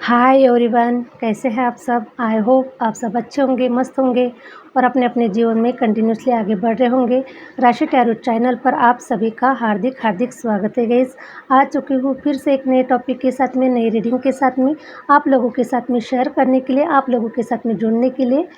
Hi everyone, कैसे हैं आप सब। आई होप आप सब अच्छे होंगे, मस्त होंगे और अपने अपने जीवन में कंटिन्यूसली आगे बढ़ रहे होंगे। राशि टैरो चैनल पर आप सभी का हार्दिक हार्दिक स्वागत है गाइस। आ चुकी हूँ फिर से एक नए टॉपिक के साथ में, नई रीडिंग के साथ में, आप लोगों के साथ में शेयर करने के लिए, आप लोगों के साथ में जुड़ने के लिए।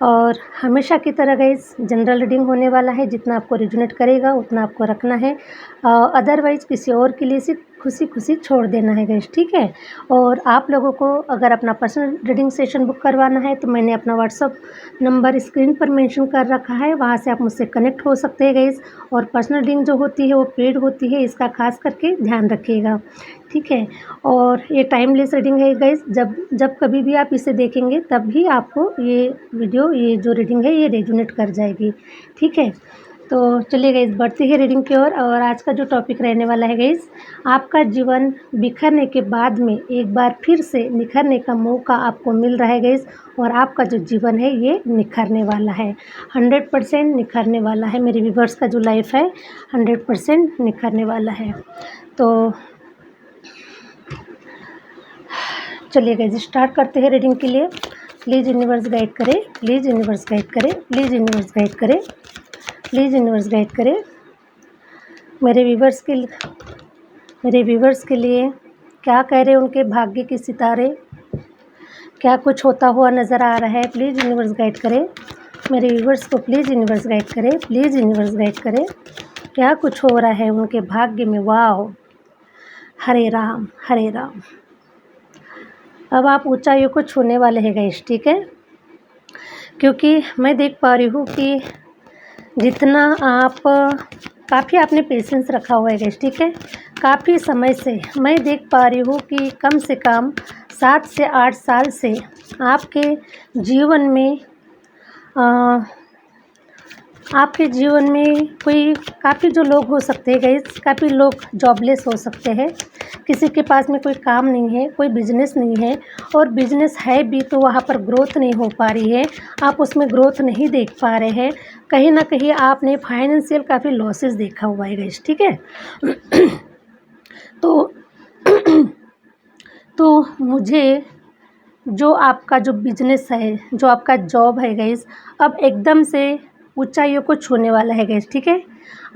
और हमेशा की तरह गाइस जनरल रीडिंग होने वाला है, जितना आपको रिजोनेट करेगा उतना आपको रखना है, अदरवाइज़ किसी और के लिए सिर्फ खुशी खुशी छोड़ देना है गाइस, ठीक है। और आप लोगों को अगर अपना पर्सनल रीडिंग सेशन बुक करवाना है तो मैंने अपना व्हाट्सअप नंबर स्क्रीन पर मेंशन कर रखा है, वहाँ से आप मुझसे कनेक्ट हो सकते हैं गाइस। और पर्सनल रीडिंग जो होती है वो पेड होती है, इसका खास करके ध्यान रखिएगा, ठीक है। और ये टाइमलेस रीडिंग है गाइस, जब जब कभी भी आप इसे देखेंगे तब भी आपको ये वीडियो, ये जो रीडिंग है ये रेजोनेट कर जाएगी, ठीक है। तो चलिए गाइस बढ़ते हैं रीडिंग की ओर। और आज का जो टॉपिक रहने वाला है गाइस, आपका जीवन बिखरने के बाद में एक बार फिर से निखरने का मौका आपको मिल रहा है गाइस। और आपका जो जीवन है ये निखरने वाला है, 100% निखरने वाला है। मेरे व्यूअर्स का जो लाइफ है 100% निखरने वाला है। तो चलिए गाइस स्टार्ट करते हैं रीडिंग के लिए। प्लीज़ यूनिवर्स गाइड करें, प्लीज़ यूनिवर्स गाइड करें, प्लीज़ यूनिवर्स गाइड करें, प्लीज़ यूनिवर्स गाइड करें मेरे व्यूवर्स के लिए। क्या कह रहे हैं उनके भाग्य के सितारे, क्या कुछ होता हुआ नज़र आ रहा है। प्लीज़ यूनिवर्स गाइड करें मेरे व्यूवर्स को, प्लीज़ यूनिवर्स गाइड करें, प्लीज़ यूनिवर्स गाइड करें। क्या कुछ हो रहा है उनके भाग्य में। वाह, हरे राम हरे राम। अब आप ऊंचाइयों को छूने वाले हैं गाइस, ठीक है। क्योंकि मैं देख पा रही हूँ कि जितना आप काफ़ी आपने पेशेंस रखा हुआ है गाइस, ठीक है। काफ़ी समय से मैं देख पा रही हूँ कि कम से कम 7 से 8 साल से आपके जीवन में कोई काफ़ी जो लोग हो सकते हैं गाइस, काफ़ी लोग जॉबलेस हो सकते हैं। किसी के पास में कोई काम नहीं है, कोई बिजनेस नहीं है, और बिजनेस है भी तो वहाँ पर ग्रोथ नहीं हो पा रही है, आप उसमें ग्रोथ नहीं देख पा रहे हैं। कहीं ना कहीं आपने फाइनेंशियल काफ़ी लॉसेस देखा हुआ है गाइस, ठीक है। तो तो मुझे जो आपका जो बिजनेस है, जो आपका जॉब है गाइस, अब एकदम से ऊंचाइयों को छूने वाला है गाइस, ठीक है।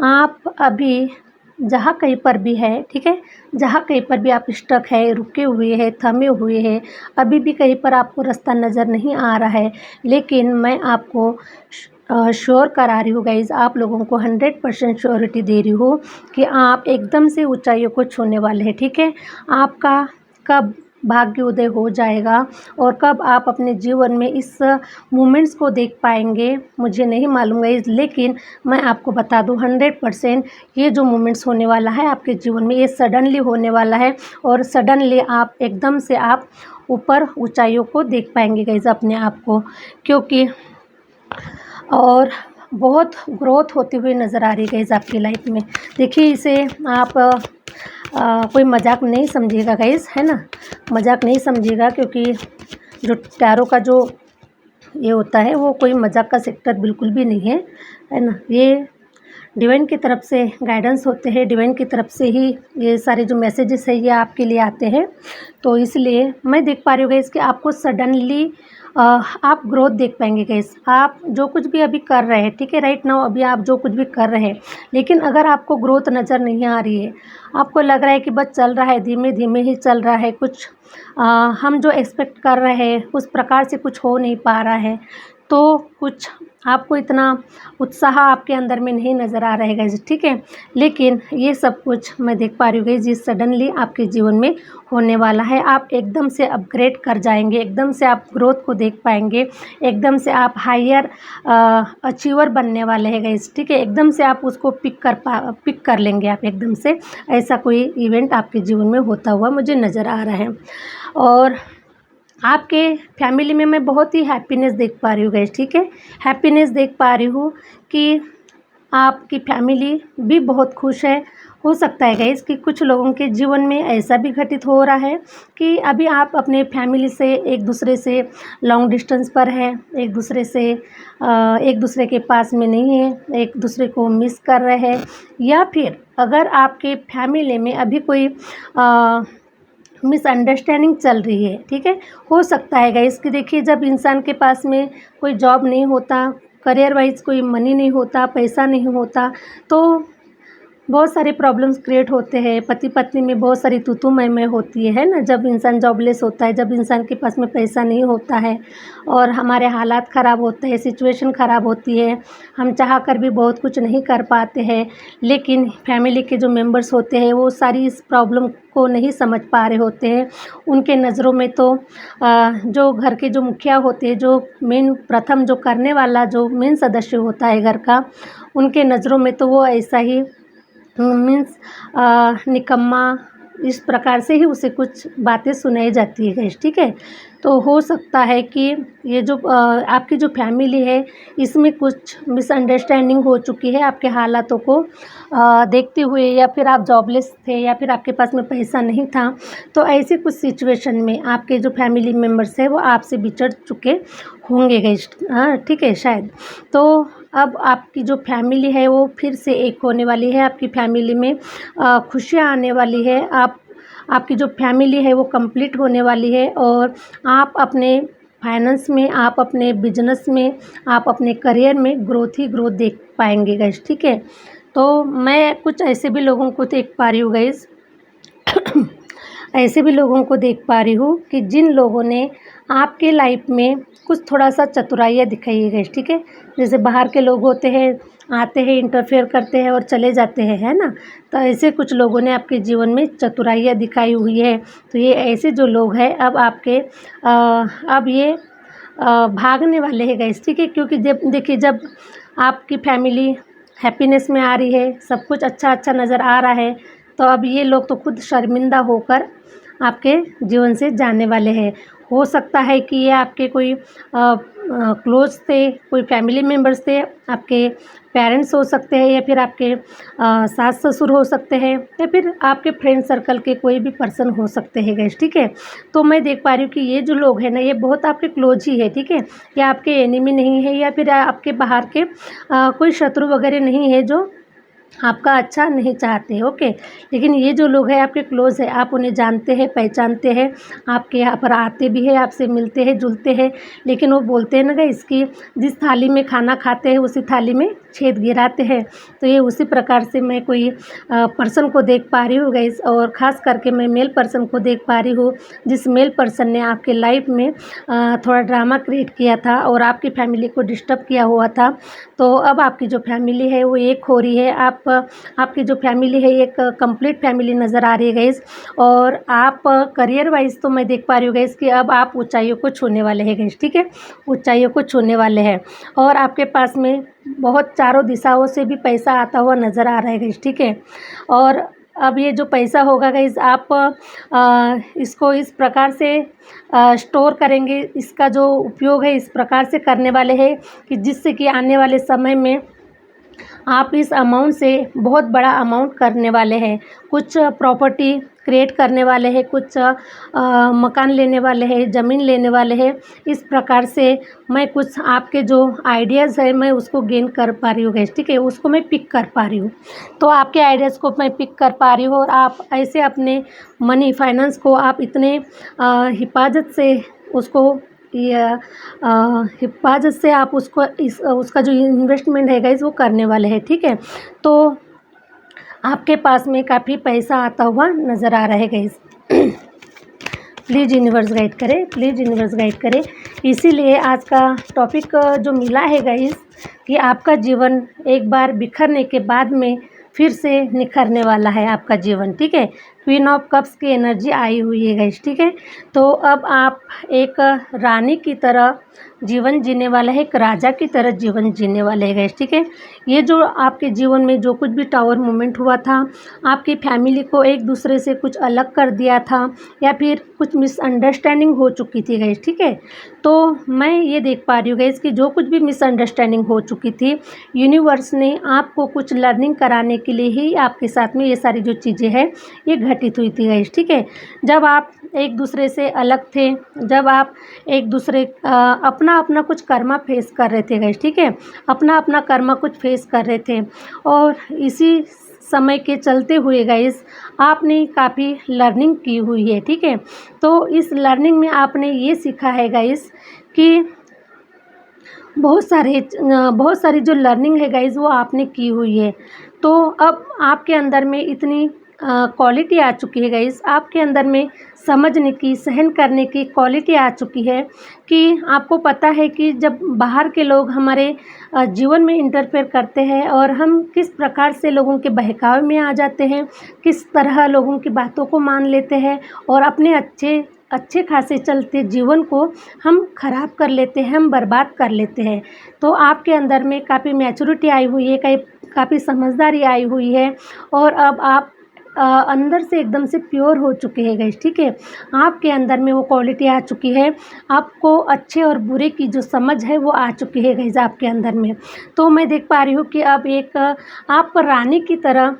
आप अभी जहाँ कहीं पर भी है, ठीक है, जहाँ कहीं पर भी आप स्टक है, रुके हुए हैं, थमे हुए हैं, अभी भी कहीं पर आपको रास्ता नज़र नहीं आ रहा है, लेकिन मैं आपको श्योर करा रही हूँ गाइज़, आप लोगों को 100% श्योरिटी दे रही हूँ कि आप एकदम से ऊंचाइयों को छूने वाले हैं, ठीक है। आपका कब भाग्य उदय हो जाएगा और कब आप अपने जीवन में इस मोमेंट्स को देख पाएंगे मुझे नहीं मालूम गाइस, लेकिन मैं आपको बता दूं 100% ये जो मोमेंट्स होने वाला है आपके जीवन में, ये सडनली होने वाला है। और सडनली आप एकदम से आप ऊपर ऊंचाइयों को देख पाएंगे गाइस अपने आप को, क्योंकि और बहुत ग्रोथ होती हुई नज़र आ रही है गाइस आपकी लाइफ में। देखिए इसे आप कोई मजाक नहीं समझिएगा गाइस, है ना, मजाक नहीं समझिएगा, क्योंकि जो टैरो का जो ये होता है वो कोई मजाक का सेक्टर बिल्कुल भी नहीं है ना। ये डिवाइन की तरफ से गाइडेंस होते हैं, डिवाइन की तरफ से ही ये सारे जो मैसेजेस है ये आपके लिए आते हैं। तो इसलिए मैं देख पा रही हूँ गाइस कि आपको सडनली आप ग्रोथ देख पाएंगे गाइस। आप जो कुछ भी अभी कर रहे हैं, ठीक है, राइट नाउ अभी आप जो कुछ भी कर रहे हैं, लेकिन अगर आपको ग्रोथ नज़र नहीं आ रही है, आपको लग रहा है कि बस चल रहा है, धीमे धीमे ही चल रहा है, कुछ हम जो एक्सपेक्ट कर रहे हैं उस प्रकार से कुछ हो नहीं पा रहा है, तो कुछ आपको इतना उत्साह आपके अंदर में नहीं नज़र आ रहेगा जी, ठीक है। लेकिन ये सब कुछ मैं देख पा रही हूँ जी सडनली आपके जीवन में होने वाला है। आप एकदम से अपग्रेड कर जाएंगे, एकदम से आप ग्रोथ को देख पाएंगे, एकदम से आप हायर अचीवर बनने वाले हैं गाइस, ठीक है। एकदम से आप उसको पिक कर लेंगे आप एकदम से। ऐसा कोई इवेंट आपके जीवन में होता हुआ मुझे नज़र आ रहा है। और आपके फैमिली में मैं बहुत ही हैप्पीनेस देख पा रही हूँ गाइस, ठीक है। हैप्पीनेस देख पा रही हूँ कि आपकी फैमिली भी बहुत खुश है। हो सकता है गाइस कि कुछ लोगों के जीवन में ऐसा भी घटित हो रहा है कि अभी आप अपने फैमिली से एक दूसरे से लॉन्ग डिस्टेंस पर है, एक दूसरे के पास में नहीं है, एक दूसरे को मिस कर रहे हैं। या फिर अगर आपके फैमिली में अभी कोई मिसअंडरस्टैंडिंग चल रही है, ठीक है। हो सकता है गाइस कि देखिए जब इंसान के पास में कोई जॉब नहीं होता, करियर वाइज़ कोई मनी नहीं होता, पैसा नहीं होता, तो बहुत सारे प्रॉब्लम्स क्रिएट होते हैं, पति-पत्नी में बहुत सारी तू-तू मैं-मैं होती है ना? जब इंसान जॉबलेस होता है, जब इंसान के पास में पैसा नहीं होता है और हमारे हालात ख़राब होते हैं, सिचुएशन ख़राब होती है, हम चाह कर भी बहुत कुछ नहीं कर पाते हैं, लेकिन फैमिली के जो मेंबर्स होते हैं, वो सारी इस प्रॉब्लम को नहीं समझ पा रहे होते हैं। उनके नज़रों में तो जो घर के जो मुखिया होते हैं, जो मेन प्रथम जो करने वाला जो मेन सदस्य होता है घर का, उनके नज़रों में तो वो ऐसा ही मीन्स निकम्मा, इस प्रकार से ही उसे कुछ बातें सुनाई जाती है गाइस, ठीक है। तो हो सकता है कि ये जो आपकी जो फैमिली है, इसमें कुछ मिसअंडरस्टैंडिंग हो चुकी है आपके हालातों को देखते हुए, या फिर आप जॉबलेस थे, या फिर आपके पास में पैसा नहीं था। तो ऐसे कुछ सिचुएशन में आपके जो फैमिली मेम्बर्स हैं वो आपसे बिछड़ चुके होंगे गाइस, हाँ ठीक है शायद। तो अब आपकी जो फैमिली है वो फिर से एक होने वाली है, आपकी फैमिली में खुशियाँ आने वाली है, आपकी जो फैमिली है वो कंप्लीट होने वाली है, और आप अपने फाइनेंस में, आप अपने बिजनेस में, आप अपने करियर में ग्रोथ ही ग्रोथ देख पाएंगे गाइस, ठीक है। तो मैं कुछ ऐसे भी लोगों को देख पा रही हूँ गाइस ऐसे भी लोगों को देख पा रही हूँ कि जिन लोगों ने आपके लाइफ में कुछ थोड़ा सा चतुराइयाँ दिखाई है गाइस, ठीक है। जैसे बाहर के लोग होते हैं, आते हैं, इंटरफेयर करते हैं और चले जाते हैं, है ना। तो ऐसे कुछ लोगों ने आपके जीवन में चतुराइयाँ दिखाई हुई है। तो ये ऐसे जो लोग हैं अब आपके अब ये भागने वाले हैं गाइस, ठीक है। क्योंकि जब देखिए जब आपकी फैमिली हैप्पीनेस में आ रही है, सब कुछ अच्छा अच्छा नज़र आ रहा है, तो अब ये लोग तो खुद शर्मिंदा होकर आपके जीवन से जाने वाले हैं। हो सकता है कि ये आपके कोई क्लोज़ थे, कोई फैमिली मेम्बर्स थे, आपके पेरेंट्स हो सकते हैं, या फिर आपके सास-ससुर हो सकते हैं, या फिर आपके फ्रेंड सर्कल के कोई भी पर्सन हो सकते हैं गाइस, ठीक है। तो मैं देख पा रही हूँ कि ये जो लोग हैं ना, ये बहुत आपके क्लोज़ ही है, ठीक है। ये आपके एनिमी नहीं है, या फिर आपके बाहर के कोई शत्रु वगैरह नहीं है जो आपका अच्छा नहीं चाहते, ओके। लेकिन ये जो लोग हैं आपके क्लोज़ है, आप उन्हें जानते हैं, पहचानते हैं, आपके यहाँ पर आते भी हैं, आपसे मिलते हैं, जुलते हैं, लेकिन वो बोलते हैं ना गाइस कि जिस थाली में खाना खाते हैं उसी थाली में छेद गिराते हैं। तो ये उसी प्रकार से मैं कोई पर्सन को देख पा रही हूँ गाइस, और ख़ास करके मैं मेल पर्सन को देख पा रही हूँ, जिस मेल पर्सन ने आपके लाइफ में थोड़ा ड्रामा क्रिएट किया था और आपकी फैमिली को डिस्टर्ब किया हुआ था। तो अब आपकी जो फैमिली है वो एक हो रही है, आपकी जो फैमिली है एक कंप्लीट फैमिली नज़र आ रही है गाइस। और आप करियर वाइज तो मैं देख पा रही हूँ गाइस कि अब आप ऊंचाइयों को छूने वाले हैं गाइस, ठीक है। ऊंचाइयों को छूने वाले हैं, और आपके पास में बहुत चारों दिशाओं से भी पैसा आता हुआ नज़र आ रहा है गाइस, ठीक है। और अब ये जो पैसा होगा गाइस, आप इसको इस प्रकार से स्टोर करेंगे, इसका जो उपयोग है इस प्रकार से करने वाले हैं कि जिससे कि आने वाले समय में आप इस अमाउंट से बहुत बड़ा अमाउंट करने वाले हैं। कुछ प्रॉपर्टी क्रिएट करने वाले हैं, कुछ मकान लेने वाले हैं, ज़मीन लेने वाले हैं। इस प्रकार से मैं कुछ आपके जो आइडियाज़ है मैं उसको गेन कर पा रही हूँ गाइस, ठीक है। उसको मैं पिक कर पा रही हूँ। तो आपके आइडियाज़ को मैं पिक कर पा रही हूँ, और आप ऐसे अपने मनी फाइनेंस को आप इतने हिफाजत से उसको या हिफाजत से आप उसको उसका जो इन्वेस्टमेंट है गाइस वो करने वाले हैं, ठीक है। तो आपके पास में काफ़ी पैसा आता हुआ नज़र आ रहा है गाइस। प्लीज़ यूनिवर्स गाइड करें, प्लीज़ यूनिवर्स गाइड करें। इसीलिए आज का टॉपिक जो मिला है गाइस कि आपका जीवन एक बार बिखरने के बाद में फिर से निखरने वाला है आपका जीवन, ठीक है। क्वीन ऑफ कप्स की एनर्जी आई हुई है गाइस, ठीक है। तो अब आप एक रानी की तरह जीवन जीने वाला है, एक राजा की तरह जीवन जीने वाले हैं गाइस, ठीक है। ये जो आपके जीवन में जो कुछ भी टावर मोमेंट हुआ था, आपकी फैमिली को एक दूसरे से कुछ अलग कर दिया था, या फिर कुछ मिसअंडरस्टैंडिंग हो चुकी थी गाइस, ठीक है। तो मैं ये देख पा रही हूँ गाइस कि जो कुछ भी मिसअंडरस्टैंडिंग हो चुकी थी, यूनिवर्स ने आपको कुछ लर्निंग कराने के लिए ही आपके साथ में ये सारी जो चीज़ें हैं ये घटित हुई थी गाइस, ठीक है। जब आप एक दूसरे से अलग थे, जब आप एक दूसरे अपना अपना कुछ कर्मा फेस कर रहे थे गाइस, ठीक है। अपना अपना कर्मा कुछ फेस कर रहे थे, और इसी समय के चलते हुए गाइस आपने काफ़ी लर्निंग की हुई है, ठीक है। तो इस लर्निंग में आपने ये सीखा है गाइस कि बहुत सारी जो लर्निंग है गाइस वो आपने की हुई है। तो अब आपके अंदर में इतनी क्वालिटी आ चुकी है गाइस, आपके अंदर में समझने की, सहन करने की क्वालिटी आ चुकी है कि आपको पता है कि जब बाहर के लोग हमारे जीवन में इंटरफेयर करते हैं और हम किस प्रकार से लोगों के बहकावे में आ जाते हैं, किस तरह लोगों की बातों को मान लेते हैं और अपने अच्छे खासे चलते जीवन को हम ख़राब कर लेते हैं, हम बर्बाद कर लेते हैं। तो आपके अंदर में काफ़ी मैच्योरिटी आई हुई है, काफ़ी समझदारी आई हुई है और अब आप अंदर से एकदम से प्योर हो चुके हैं गाइस, ठीक है। आपके अंदर में वो क्वालिटी आ चुकी है, आपको अच्छे और बुरे की जो समझ है वो आ चुकी है गाइस आपके अंदर में। तो मैं देख पा रही हूँ कि अब एक आप रानी की तरह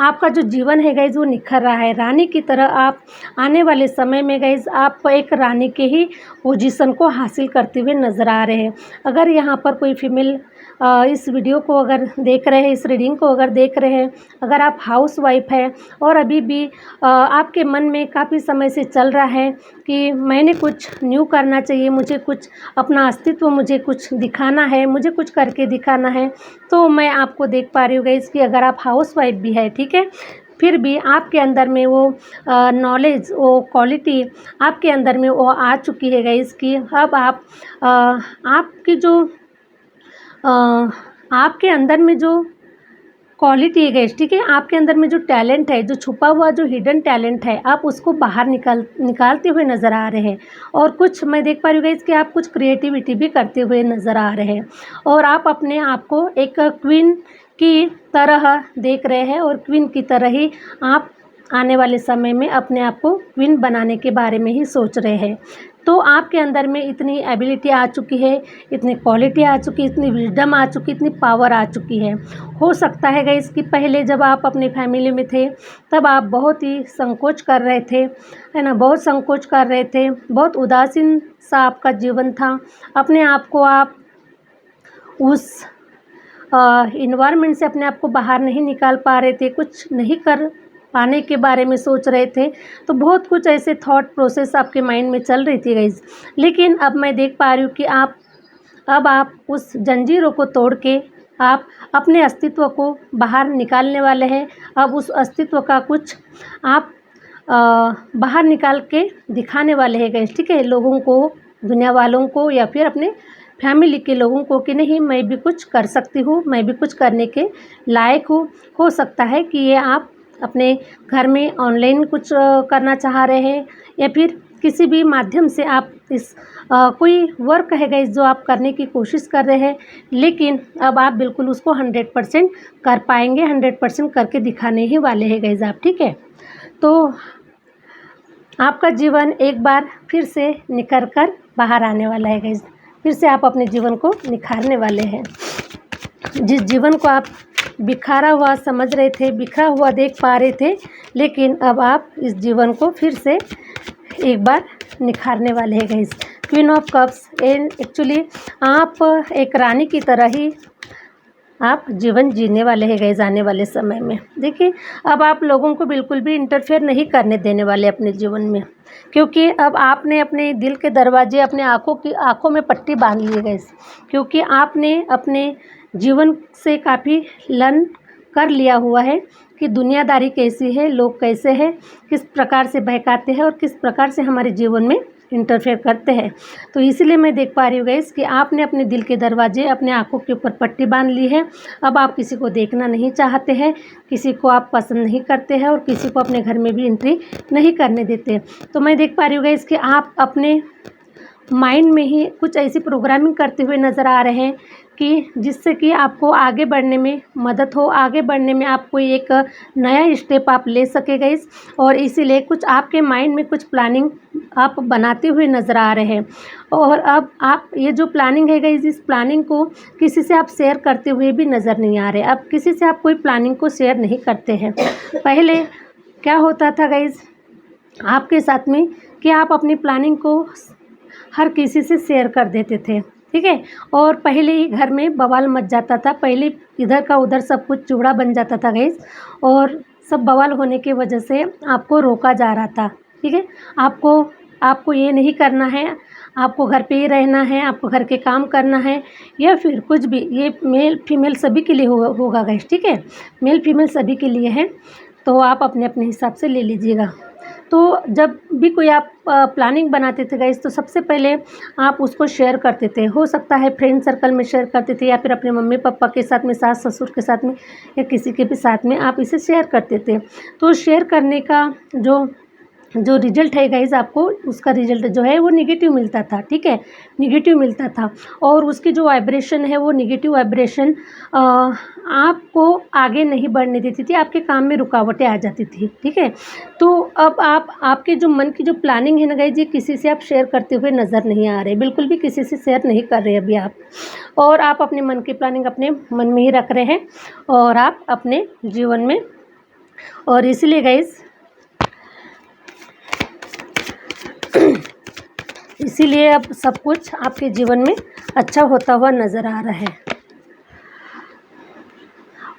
आपका जो जीवन है गाइज़ वो निखर रहा है। रानी की तरह आप आने वाले समय में गाइज़ आप एक रानी के ही पोजीशन को हासिल करते हुए नज़र आ रहे हैं। अगर यहाँ पर कोई फीमेल इस वीडियो को अगर देख रहे हैं, इस रीडिंग को अगर देख रहे हैं, अगर आप हाउसवाइफ हैं और अभी भी आपके मन में काफ़ी समय से चल रहा है कि मैंने कुछ न्यू करना चाहिए, मुझे कुछ अपना अस्तित्व मुझे कुछ दिखाना है, मुझे कुछ करके दिखाना है, तो मैं आपको देख पा रही हूँ गाइज़ कि अगर आप हाउसवाइफ भी है, ठीक है, फिर भी आपके अंदर में वो नॉलेज, वो क्वालिटी आपके अंदर में वो आ चुकी है गाइज़ कि अब आप आपकी जो आपके अंदर में जो क्वालिटी है गाइस, ठीक है, आपके अंदर में जो टैलेंट है, जो छुपा हुआ जो हिडन टैलेंट है, आप उसको बाहर निकालते हुए नज़र आ रहे हैं। और कुछ मैं देख पा रही हूँ गाइस कि आप कुछ क्रिएटिविटी भी करते हुए नज़र आ रहे हैं और आप अपने आप को एक क्वीन की तरह देख रहे हैं और क्वीन की तरह ही आप आने वाले समय में अपने आप को क्वीन बनाने के बारे में ही सोच रहे हैं। तो आपके अंदर में इतनी एबिलिटी आ चुकी है, इतनी क्वालिटी आ चुकी है, इतनी विज़डम आ चुकी है, इतनी पावर आ चुकी है। हो सकता है गाइस कि पहले जब आप अपनी फैमिली में थे तब आप बहुत ही संकोच कर रहे थे, है ना, बहुत संकोच कर रहे थे, बहुत उदासीन सा आपका जीवन था। अपने आप को आप उस इन्वायरमेंट से अपने आप को बाहर नहीं निकाल पा रहे थे, कुछ नहीं कर पाने के बारे में सोच रहे थे। तो बहुत कुछ ऐसे थॉट प्रोसेस आपके माइंड में चल रही थी गाइस। लेकिन अब मैं देख पा रही हूँ कि अब आप उस जंजीरों को तोड़ के आप अपने अस्तित्व को बाहर निकालने वाले हैं। अब उस अस्तित्व का कुछ आप बाहर निकाल के दिखाने वाले हैं गाइस, ठीक है, लोगों को, दुनिया वालों को या फिर अपने फैमिली के लोगों को कि नहीं, मैं भी कुछ कर सकती हूँ, मैं भी कुछ करने के लायक हूँ। हो सकता है कि ये आप अपने घर में ऑनलाइन कुछ करना चाह रहे हैं या फिर किसी भी माध्यम से आप इस कोई वर्क है गाइस जो आप करने की कोशिश कर रहे हैं, लेकिन अब आप बिल्कुल उसको 100% कर पाएंगे, 100% करके दिखाने ही वाले हैं गाइस आप, ठीक है। तो आपका जीवन एक बार फिर से निखर कर बाहर आने वाला है गाइस, फिर से आप अपने जीवन को निखारने वाले हैं। जिस जीवन को आप बिखरा हुआ समझ रहे थे, बिखरा हुआ देख पा रहे थे, लेकिन अब आप इस जीवन को फिर से एक बार निखारने वाले हैं guys. Queen of cups and actually आप एक रानी की तरह ही आप जीवन जीने वाले हैं गाइस आने वाले समय में। देखिए, अब आप लोगों को बिल्कुल भी इंटरफेयर नहीं करने देने वाले अपने जीवन में, क्योंकि अब आपने अपने दिल के दरवाजे, अपने आँखों में पट्टी बांध ली है गाइस, क्योंकि आपने अपने जीवन से काफ़ी लर्न कर लिया हुआ है कि दुनियादारी कैसी है, लोग कैसे हैं, किस प्रकार से बहकाते हैं और किस प्रकार से हमारे जीवन में इंटरफेयर करते हैं। तो इसीलिए मैं देख पा रही हूँ गाइस कि आपने अपने दिल के दरवाजे, अपने आँखों के ऊपर पट्टी बांध ली है। अब आप किसी को देखना नहीं चाहते हैं, किसी को आप पसंद नहीं करते हैं और किसी को अपने घर में भी एंट्री नहीं करने देते। तो मैं देख पा रही हूँ गाइस कि आप अपने माइंड में ही कुछ ऐसी प्रोग्रामिंग करते हुए नज़र आ रहे हैं कि जिससे कि आपको आगे बढ़ने में मदद हो, आगे बढ़ने में आप कोई एक नया स्टेप आप ले सके गाइस। और इसीलिए कुछ आपके माइंड में कुछ प्लानिंग आप बनाते हुए नज़र आ रहे हैं और अब आप ये जो प्लानिंग है गाइस, इस प्लानिंग को किसी से आप शेयर करते हुए भी नज़र नहीं आ रहे। अब किसी से आप कोई प्लानिंग को शेयर नहीं करते हैं। पहले क्या होता था गाइस आपके साथ में कि आप अपनी प्लानिंग को हर किसी से शेयर कर देते थे, ठीक है। और पहले ही घर में बवाल मच जाता था, पहले इधर का उधर सब कुछ चूड़ा बन जाता था गाइस, और सब बवाल होने की वजह से आपको रोका जा रहा था, ठीक है। आपको ये नहीं करना है, आपको घर पे ही रहना है, आपको घर के काम करना है, या फिर कुछ भी, ये मेल फीमेल सभी के लिए होगा गाइस, ठीक है। मेल फीमेल सभी के लिए है, तो आप अपने अपने हिसाब से ले लीजिएगा। तो जब भी कोई आप प्लानिंग बनाते थे गाइस, तो सबसे पहले आप उसको शेयर करते थे, हो सकता है फ्रेंड सर्कल में शेयर करते थे, या फिर अपने मम्मी पापा के साथ में, सास ससुर के साथ में, या किसी के भी साथ में आप इसे शेयर करते थे। तो शेयर करने का जो रिज़ल्ट है गाइस, आपको उसका रिज़ल्ट जो है वो नेगेटिव मिलता था, ठीक है, नेगेटिव मिलता था। और उसकी जो वाइब्रेशन है, वो नेगेटिव वाइब्रेशन आपको आगे नहीं बढ़ने देती थी, आपके काम में रुकावटें आ जाती थी, ठीक है। तो अब आपके जो मन की जो प्लानिंग है ना गाइस, ये किसी से आप शेयर करते हुए नज़र नहीं आ रहे, बिल्कुल भी किसी से शेयर नहीं कर रहे अभी आप, और आप अपने मन की प्लानिंग अपने मन में ही रख रहे हैं, और आप अपने जीवन में, और इसीलिए गाइस इसीलिए अब सब कुछ आपके जीवन में अच्छा होता हुआ नज़र आ रहा है।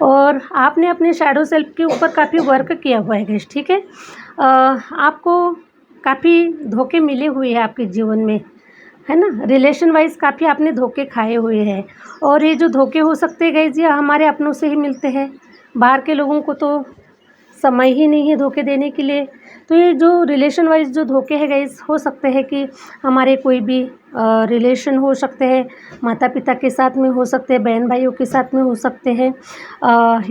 और आपने अपने शैडो सेल्फ के ऊपर काफ़ी वर्क किया हुआ है गाइस, ठीक है। आपको काफ़ी धोखे मिले हुए हैं आपके जीवन में, है ना। रिलेशन वाइज काफ़ी आपने धोखे खाए हुए हैं, और ये जो धोखे हो सकते हैं गाइस, ये हमारे अपनों से ही मिलते हैं, बाहर के लोगों को तो समय ही नहीं है धोखे देने के लिए। तो ये जो रिलेशन वाइज जो धोखे हैं गाइस, हो सकते हैं कि हमारे कोई भी रिलेशन हो सकते हैं, माता पिता के साथ में हो सकते हैं, बहन भाइयों के साथ में हो सकते हैं,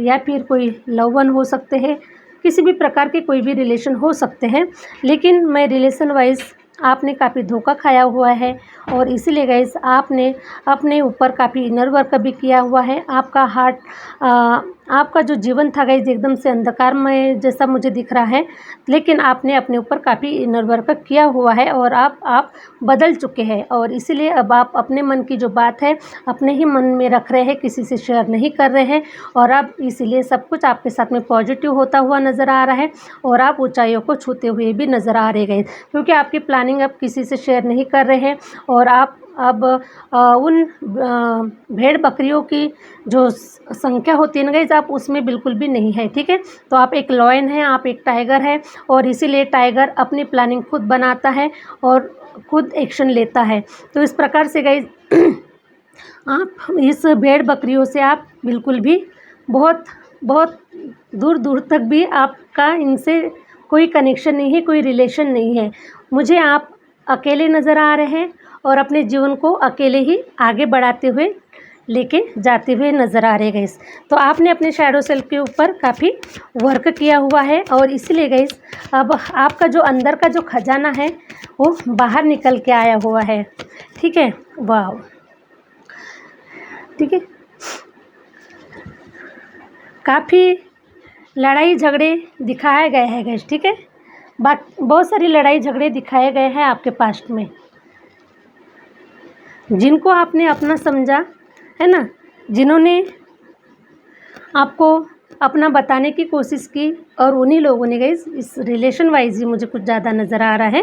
या फिर कोई लव वन हो सकते हैं, किसी भी प्रकार के कोई भी रिलेशन हो सकते हैं। लेकिन मैं रिलेशन वाइज आपने काफ़ी धोखा खाया हुआ है, और इसीलिए गाइस आपने अपने ऊपर काफ़ी इनर वर्क भी किया हुआ है। आपका हार्ट आपका जो जीवन था गाइस, एकदम से अंधकारमय जैसा मुझे दिख रहा है, लेकिन आपने अपने ऊपर काफ़ी इनर वर्क किया हुआ है, और आप बदल चुके हैं। और इसीलिए अब आप अपने मन की जो बात है अपने ही मन में रख रहे हैं, किसी से शेयर नहीं कर रहे हैं, और अब इसीलिए सब कुछ आपके साथ में पॉजिटिव होता हुआ नज़र आ रहा है, और आप ऊंचाइयों को छूते हुए भी नज़र आ रहे गाइस, क्योंकि आपकी प्लानिंग अब किसी से शेयर नहीं कर रहे हैं, और आप अब उन भेड़ बकरियों की जो संख्या होती है ना गाइस, आप उसमें बिल्कुल भी नहीं है, ठीक है। तो आप एक लॉयन हैं, आप एक टाइगर हैं, और इसीलिए टाइगर अपनी प्लानिंग खुद बनाता है और खुद एक्शन लेता है। तो इस प्रकार से गाइस आप इस भेड़ बकरियों से आप बिल्कुल भी बहुत बहुत दूर दूर तक भी आपका इनसे कोई कनेक्शन नहीं है, कोई रिलेशन नहीं है। मुझे आप अकेले नज़र आ रहे हैं, और अपने जीवन को अकेले ही आगे बढ़ाते हुए लेके जाते हुए नज़र आ रहे गाइस। तो आपने अपने शैडो सेल्फ के ऊपर काफ़ी वर्क किया हुआ है, और इसलिए गाइस अब आपका जो अंदर का जो खजाना है वो बाहर निकल के आया हुआ है, ठीक है। वाह, ठीक है। काफ़ी लड़ाई झगड़े दिखाए गए हैं गाइस, ठीक है। बहुत सारी लड़ाई झगड़े दिखाए गए हैं आपके पास्ट में, जिनको आपने अपना समझा है ना, जिन्होंने आपको अपना बताने की कोशिश की, और उन्हीं लोगों ने गाइस इस रिलेशन वाइज ही मुझे कुछ ज़्यादा नज़र आ रहा है,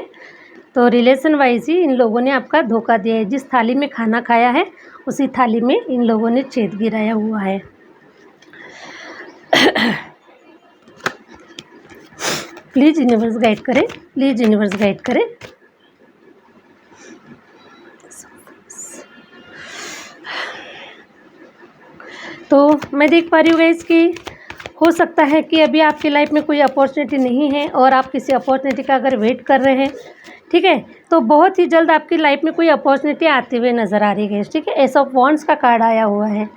तो रिलेशन वाइज ही इन लोगों ने आपका धोखा दिया है। जिस थाली में खाना खाया है उसी थाली में इन लोगों ने छेद गिराया हुआ है। प्लीज़ यूनिवर्स गाइड करें, प्लीज़ यूनिवर्स गाइड करें। तो मैं देख पा रही हूँ गाइस कि हो सकता है कि अभी आपकी लाइफ में कोई अपॉर्चुनिटी नहीं है, और आप किसी अपॉर्चुनिटी का अगर वेट कर रहे हैं, ठीक है, तो बहुत ही जल्द आपकी लाइफ में कोई अपॉर्चुनिटी आते हुए नज़र आ रही है गाइस, ठीक है। एस ऑफ वॉन्ड्स का कार्ड आया हुआ है,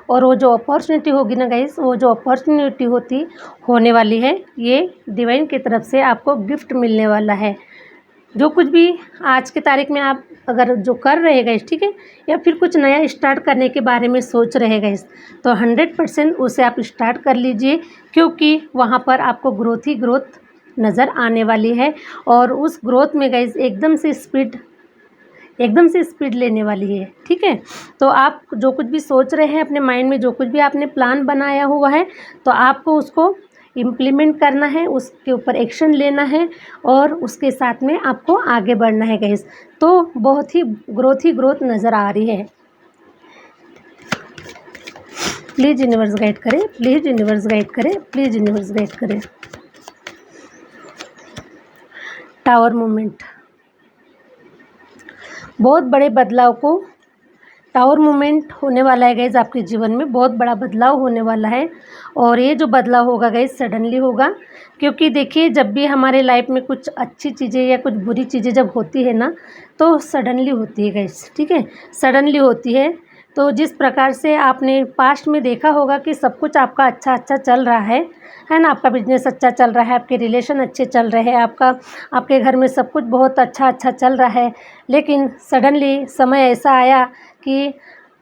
और वो जो अपॉर्चुनिटी होगी ना गाइस, वो जो अपॉर्चुनिटी होने वाली है, ये डिवाइन की तरफ से आपको गिफ्ट मिलने वाला है। जो कुछ भी आज की तारीख में आप अगर जो कर रहे गाइस, ठीक है, या फिर कुछ नया स्टार्ट करने के बारे में सोच रहे गाइस, तो 100% उसे आप स्टार्ट कर लीजिए, क्योंकि वहाँ पर आपको ग्रोथ ही ग्रोथ नज़र आने वाली है, और उस ग्रोथ में गाइस एकदम से स्पीड लेने वाली है, ठीक है। तो आप जो कुछ भी सोच रहे हैं अपने माइंड में, जो कुछ भी आपने प्लान बनाया हुआ है, तो आपको उसको इम्प्लीमेंट करना है, उसके ऊपर एक्शन लेना है, और उसके साथ में आपको आगे बढ़ना है गाइस। तो बहुत ही ग्रोथ नज़र आ रही है। प्लीज़ यूनिवर्स गाइड करें, प्लीज़ यूनिवर्स गाइड करें, प्लीज़ यूनिवर्स गाइड करें। टावर मूवमेंट, बहुत बड़े बदलाव को टावर मूवमेंट होने वाला है गाइज़, आपके जीवन में बहुत बड़ा बदलाव होने वाला है। और ये जो बदलाव होगा गाइज़ सडनली होगा, क्योंकि देखिए जब भी हमारे लाइफ में कुछ अच्छी चीज़ें या कुछ बुरी चीज़ें जब होती है ना, तो सडनली होती है गाइज़, ठीक है, सडनली होती है। तो जिस प्रकार से आपने पास्ट में देखा होगा कि सब कुछ आपका अच्छा चल रहा है ना, आपका बिजनेस अच्छा चल रहा है, आपके रिलेशन अच्छे चल रहे हैं, आपके घर में सब कुछ बहुत अच्छा चल रहा है, लेकिन सडनली समय ऐसा आया कि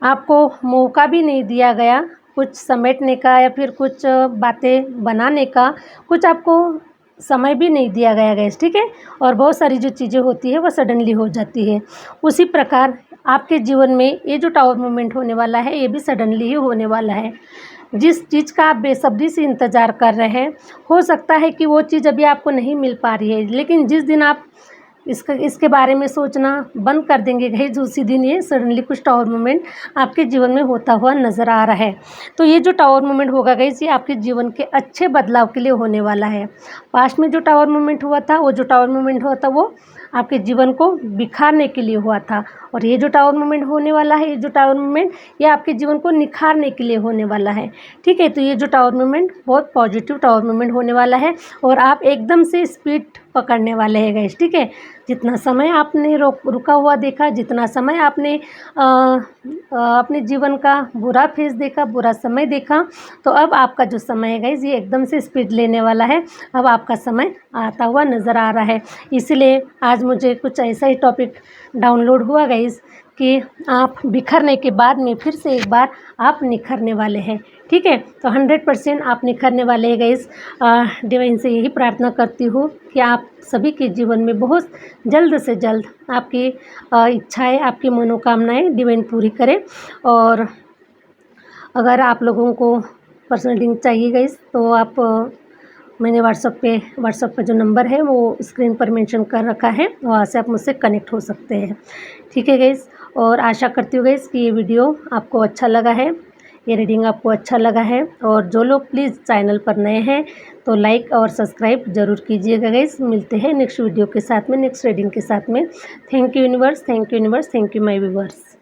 आपको मौका भी नहीं दिया गया कुछ समेटने का या फिर कुछ बातें बनाने का, कुछ आपको समय भी नहीं दिया गया गाइस, ठीक है। और बहुत सारी जो चीज़ें होती है वो सडनली हो जाती है। उसी प्रकार आपके जीवन में ये जो टावर मूवमेंट होने वाला है, ये भी सडनली ही होने वाला है। जिस चीज़ का आप बेसब्री से इंतज़ार कर रहे हैं, हो सकता है कि वो चीज़ अभी आपको नहीं मिल पा रही है, लेकिन जिस दिन आप इसके बारे में सोचना बंद कर देंगे गाइस, उसी दिन ये सडनली कुछ टावर मूवमेंट आपके जीवन में होता हुआ नज़र आ रहा है। तो ये जो टावर मूवमेंट होगा गाइस, ये आपके जीवन के अच्छे बदलाव के लिए होने वाला है। पास्ट में जो टावर मूवमेंट हुआ था, वो जो टावर मूवमेंट हुआ था वो आपके जीवन को बिखारने के लिए हुआ था, और ये जो टावर मूवमेंट होने वाला है, ये जो टावर मूवमेंट ये आपके जीवन को निखारने के लिए होने वाला है, ठीक है। तो ये जो टावर मूवमेंट बहुत पॉजिटिव टावर मूवमेंट होने वाला है, और आप एकदम से स्पीड पकड़ने वाले हैं गाइस, ठीक है। जितना समय आपने रुका हुआ देखा, जितना समय आपने अपने जीवन का बुरा फेज़ देखा, बुरा समय देखा, तो अब आपका जो समय है गाइस, ये एकदम से स्पीड लेने वाला है। अब आपका समय आता हुआ नज़र आ रहा है। इसलिए आज मुझे कुछ ऐसा ही टॉपिक डाउनलोड हुआ गाइस कि आप बिखरने के बाद में फिर से एक बार आप निखरने वाले हैं, ठीक है। तो 100% आप निखरने वाले हैं गाइस। डिवाइन से यही प्रार्थना करती हूँ कि आप सभी के जीवन में बहुत जल्द से जल्द आपकी इच्छाएं, आपकी मनोकामनाएं डिवाइन पूरी करें। और अगर आप लोगों को पर्सनल रीडिंग चाहिए गाइस, तो आप मैंने व्हाट्सएप का जो नंबर है वो स्क्रीन पर मेंशन कर रखा है, वहाँ से आप मुझसे कनेक्ट हो सकते हैं, ठीक है गाइस। और आशा करती हूँ गाइस कि ये वीडियो आपको अच्छा लगा है, ये रीडिंग आपको अच्छा लगा है। और जो लोग प्लीज़ चैनल पर नए हैं तो लाइक और सब्सक्राइब ज़रूर कीजिएगा गाइस। मिलते हैं नेक्स्ट वीडियो के साथ में, नेक्स्ट रीडिंग के साथ में। Thank you universe, thank you universe, thank you my viewers.